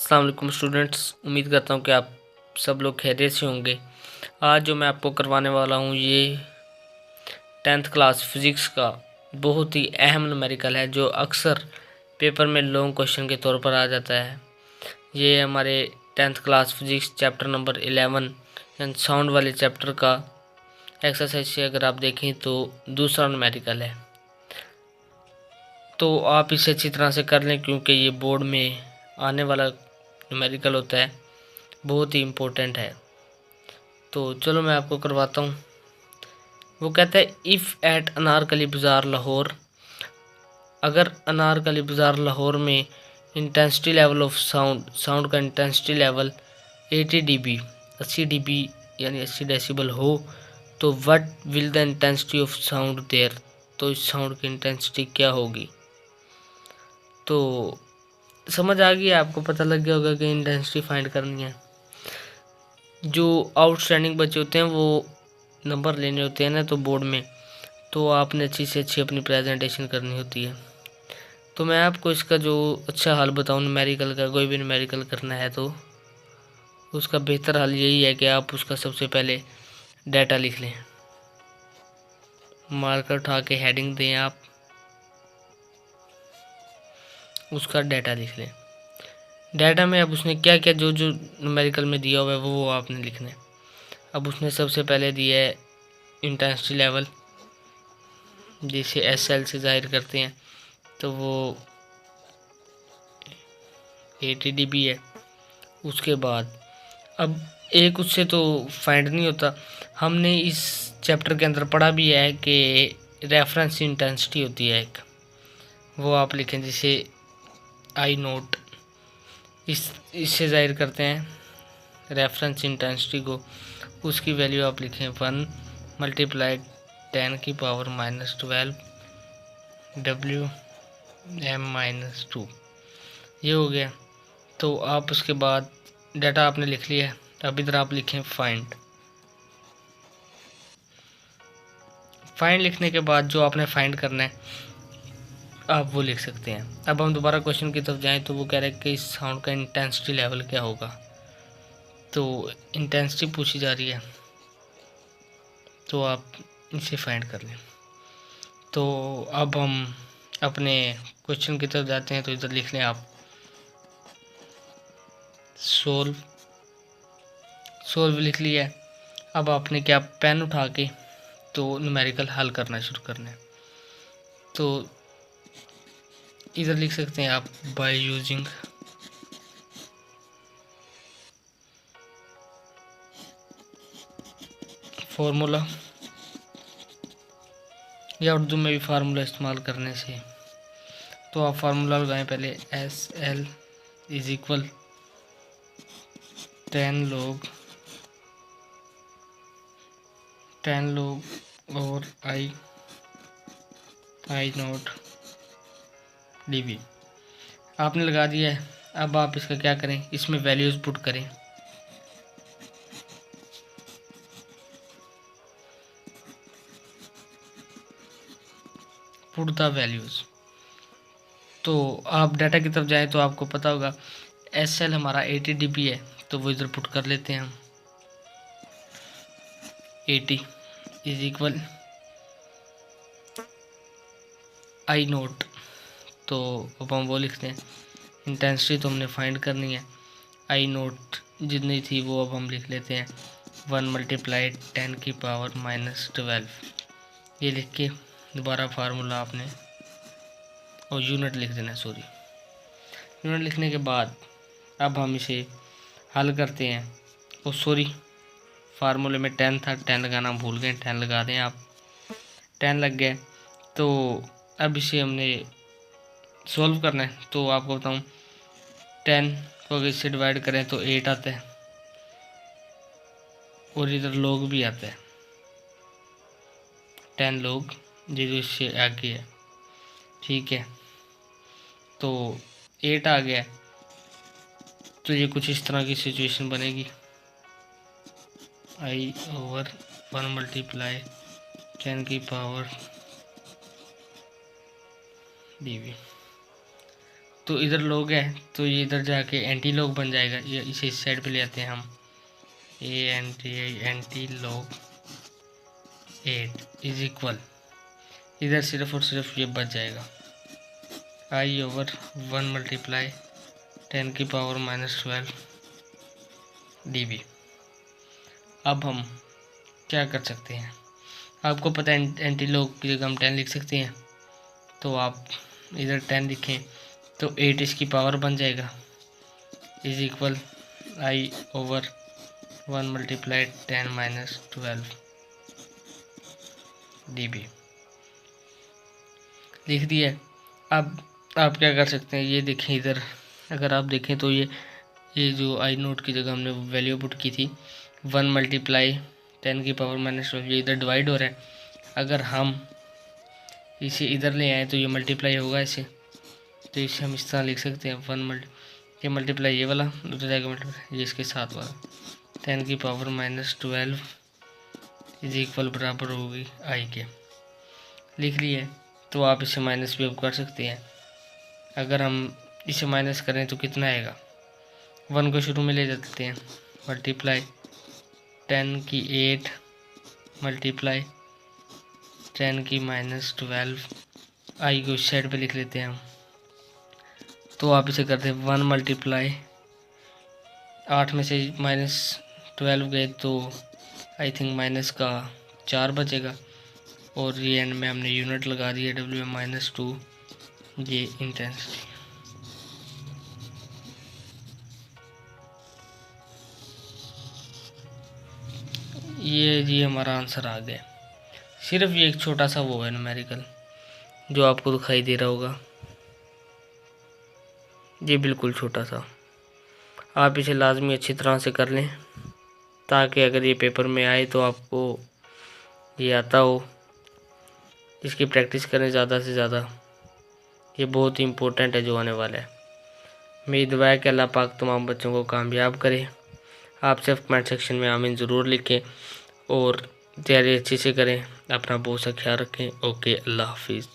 अस्सलाम वालेकुम स्टूडेंट्स, उम्मीद करता हूँ कि आप सब लोग खैरियत से होंगे। आज जो मैं आपको करवाने वाला हूँ ये 10th क्लास फिज़िक्स का बहुत ही अहम न्यूमेरिकल है जो अक्सर पेपर में लॉन्ग क्वेश्चन के तौर पर आ जाता है। ये हमारे 10th class physics chapter number 11 यानी साउंड वाले चैप्टर का एक्सरसाइज से अगर आप देखें तो दूसरा न्यूमेरिकल है। तो आप इसे अच्छी तरह से कर लें क्योंकि ये बोर्ड में आने वाला न्यूमेरिकल होता है, बहुत ही इम्पोर्टेंट है। तो चलो मैं आपको करवाता हूँ। वो कहता है इफ़ एट अनारकली बाज़ार लाहौर, अगर अनारकली बाज़ार लाहौर में इंटेंसिटी लेवल ऑफ साउंड का इंटेंसिटी लेवल 80 dB 80 dB यानी 80 डेसिबल हो तो what will the intensity of sound there, तो इस साउंड की इंटेंसिटी क्या होगी। तो समझ आ गई, आपको पता लग गया होगा कि इंटेंसिटी फाइंड करनी है। जो आउटस्टैंडिंग बच्चे होते हैं वो नंबर लेने होते हैं ना तो बोर्ड में, तो आपने अच्छी से अच्छी अपनी प्रेजेंटेशन करनी होती है। तो मैं आपको इसका जो अच्छा हल बताऊं, न्यूमेरिकल का कोई भी न्यूमेरिकल करना है तो उसका बेहतर हल यही है कि आप उसका सबसे पहले डाटा लिख लें। मार्कर उठा के हेडिंग दें, आप उसका डाटा लिख लें। डाटा में अब उसने क्या क्या जो जो न्यूमेरिकल में दिया हुआ है वो आपने लिखना है। अब उसने सबसे पहले दिया है इंटेंसिटी लेवल, जिसे SL से जाहिर करते हैं, तो वो 80 dB है। उसके बाद अब एक उससे तो फाइंड नहीं होता, हमने इस चैप्टर के अंदर पढ़ा भी है कि रेफरेंस इंटेंसिटी होती है एक, वो आप लिखें जिसे I नोट, इससे जाहिर करते हैं रेफरेंस इंटेंसिटी को। उसकी वैल्यू आप लिखें 1 मल्टीप्लाई 10⁻⁻12 WM-2, ये हो गया। तो आप उसके बाद डाटा आपने लिख लिया है। अब इधर आप लिखें फाइंड लिखने के बाद जो आपने फाइंड करना है आप वो लिख सकते हैं। अब हम दोबारा क्वेश्चन की तरफ जाएं तो वो कह रहा है कि इस साउंड का इंटेंसिटी लेवल क्या होगा। तो इंटेंसिटी पूछी जा रही है, तो आप इसे फाइंड कर लें। तो अब हम अपने क्वेश्चन की तरफ जाते हैं, तो इधर लिख लें आप सोल्व लिख लिया है। अब आपने क्या पेन उठा के तो न्यूमेरिकल हल करना शुरू करना है। तो इधर लिख सकते हैं आप बाय यूजिंग फॉर्मूला, या उर्दू में भी फार्मूला इस्तेमाल करने से। तो आप फार्मूला लगाएं पहले, SL इज इक्वल 10 log और I नोट dB आपने लगा दिया है। अब आप इसका क्या करें, इसमें वैल्यूज़ पुट करें। पुट द वैल्यूज़, तो आप डाटा की तरफ जाएं तो आपको पता होगा SL हमारा 80 dB है, तो वो इधर पुट कर लेते हैं हम। 80 इज इक्वल I नोट, तो अब हम वो लिखते हैं। इंटेंसिटी तो हमने फाइंड करनी है, I नोट जितनी थी वो अब हम लिख लेते हैं 1 मल्टीप्लाई 10⁻⁻12। ये लिख के दोबारा फार्मूला आपने और यूनिट लिख देना, यूनिट लिखने के बाद अब हम इसे हल करते हैं। और सॉरी, फार्मूले में 10 था, 10 लगाना भूल गए, 10 लगा दें आप। 10 लग गए। तो अब इसे हमने सॉल्व करना है। तो आपको बताऊं 10 को अगर इससे डिवाइड करें तो 8 आता है और इधर लोग भी आता है, 10 लोग जो इससे आगे है, ठीक है। तो 8 आ गया, तो ये कुछ इस तरह की सिचुएशन बनेगी, I/1 मल्टीप्लाई 10⁻⁻dB। तो इधर लॉग है तो ये इधर जाके एंटी लॉग बन जाएगा। ये इसे इस साइड पे ले आते हैं हम, एंटी लॉग 8 इज इक्वल, इधर सिर्फ और सिर्फ ये बच जाएगा I/1 मल्टीप्लाई 10⁻⁻12 dB। अब हम क्या कर सकते हैं, आपको पता है एंटी लॉग की जगह हम 10 लिख सकते हैं, तो आप इधर 10 लिखें तो 8 इसकी पावर बन जाएगा, is equal I/1 multiply 10⁻12 dB लिख दिया। अब आप क्या कर सकते हैं, ये देखें इधर अगर आप देखें तो ये जो आई नोट की जगह हमने वैल्यू पुट की थी 1 मल्टीप्लाई 10⁻⁻12, ये इधर डिवाइड हो रहा है। अगर हम इसे इधर ले आए तो ये मल्टीप्लाई होगा इसे, तो इसे हम इस तरह लिख सकते हैं ये मल्टीप्लाई ये वाला, उधर जाएगा मल्टीप्लाई ये इसके साथ वाला 10⁻⁻12 इज इक्वल बराबर होगी आई के, लिख लिए। तो आप इसे माइनस भी अब कर सकते हैं। अगर हम इसे माइनस करें तो कितना आएगा, 1 को शुरू में ले जाते हैं, मल्टीप्लाई 10⁸ मल्टीप्लाई 10⁻12 आई को इस साइड पे लिख लेते हैं हम। तो आप इसे करते हैं 1 मल्टीप्लाई 8 में से -12 गए तो आई थिंक माइनस का 4 बचेगा, और ये एंड में हमने यूनिट लगा दी है W-2 ये इंटेंसिटी। ये जी हमारा आंसर आ गया। सिर्फ ये एक छोटा सा वो है न्यूमेरिकल जो आपको दिखाई दे रहा होगा, ये बिल्कुल छोटा सा। आप इसे लाजमी अच्छी तरह से कर लें ताकि अगर ये पेपर में आए तो आपको ये आता हो। इसकी प्रैक्टिस करें ज़्यादा से ज़्यादा, ये बहुत ही इम्पोर्टेंट है जो आने वाला है। मेरी दुआ है कि अल्लाह पाक तमाम बच्चों को कामयाब करे। आप सिर्फ कमेंट सेक्शन में आमीन ज़रूर लिखें और तैयारी अच्छे से करें। अपना बहुत सा ख्याल रखें। ओके, अल्लाह हाफिज़।